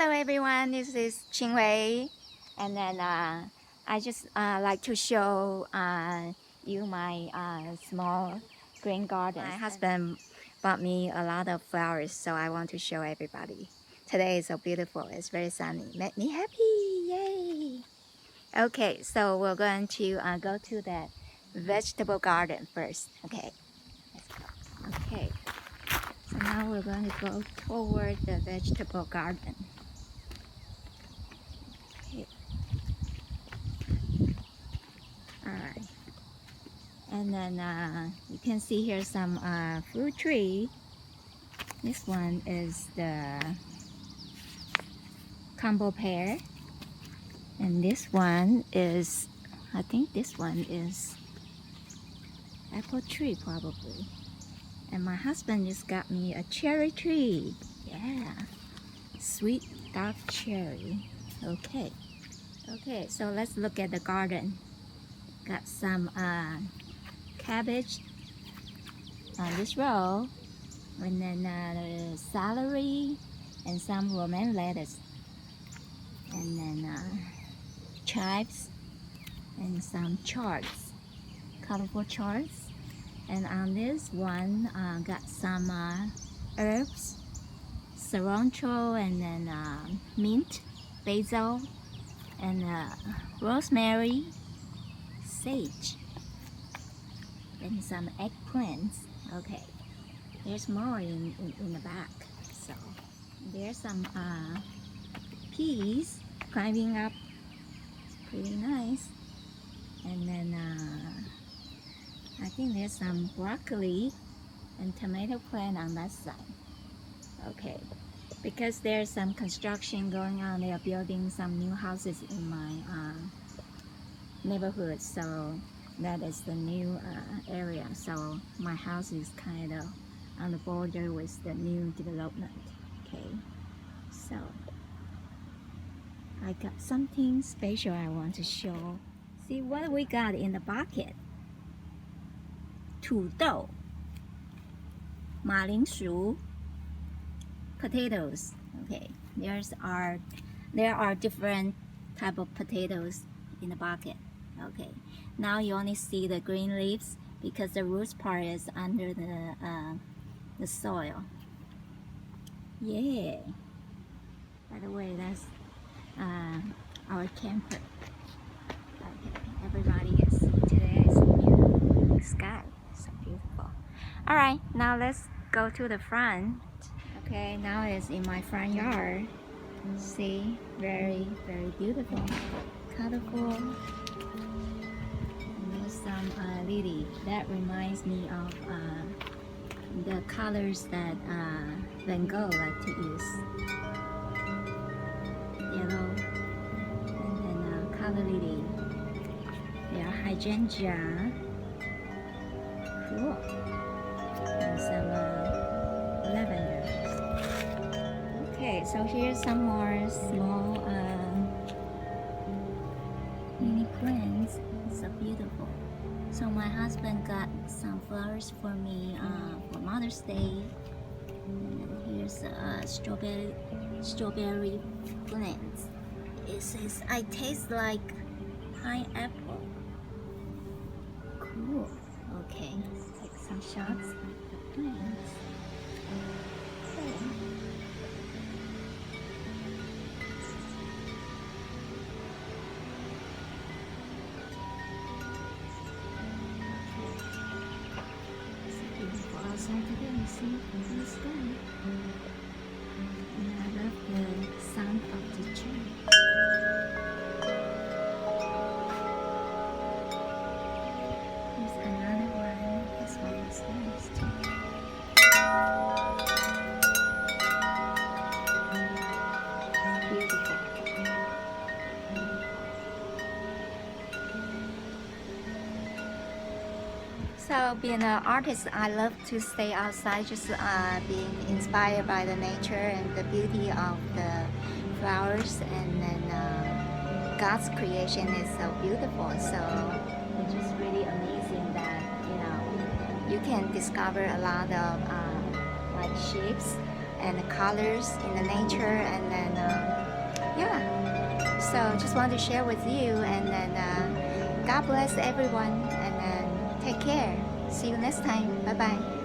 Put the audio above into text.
Hello everyone, this is Ching-Hui, and then I just like to show you my small green garden. My husband bought me a lot of flowers, so I want to show everybody. Today is so beautiful, it's very sunny, made me happy, yay! Okay, so we're going to go to the vegetable garden first, okay? Let's go. Okay, so now we're going to go toward the vegetable garden. Alright, and then you can see here some fruit tree. This one is the combo pear, and this one is, I think this one is apple tree probably. And my husband just got me a cherry tree. Yeah, sweet dark cherry. Okay, so let's look at the garden. Got some cabbage on this row, and then celery and some romaine lettuce, and then chives and some charts, colorful charts. And on this one got some herbs, cilantro, and then mint, basil, and rosemary, sage, and some eggplants. Okay, there's more in the back. So there's some peas climbing up. It's pretty nice. And then I think there's some broccoli and tomato plant on that side. Okay, because there's some construction going on, they are building some new houses in my neighborhood, so that is the new area. So my house is kind of on the border with the new development. Okay, so I got something special I want to show. See what we got in the bucket. 土豆, 马铃薯, potatoes. Okay, there are different type of potatoes in the bucket. Okay, now you only see the green leaves because the roots part is under the soil. Yeah. By the way, that's our camper. Okay, everybody can see today is beautiful sky, so beautiful. All right, now let's go to the front. Okay, now it's in my front yard. See, very beautiful, colorful. Some lily that reminds me of the colors that Van Gogh liked to use. Yellow, and then color lily. There are hydrangea. Cool. And some lavenders. Okay, so here's some more small mini plants. It's so beautiful. So my husband got some flowers for me for Mother's Day. And here's strawberry plants. It says, I taste like pineapple. Cool. Okay, let's take some shots of the plants. Okay. Outside today, you see the sky. And I love the sound of the tree. There's another one. This one is nice too. It's beautiful. So being an artist, I love to stay outside, just being inspired by the nature and the beauty of the flowers, and then God's creation is so beautiful. So it's just really amazing that you can discover a lot of like shapes and colors in the nature, and then So just wanted to share with you, and then God bless everyone, and then take care. See you next time. Bye bye.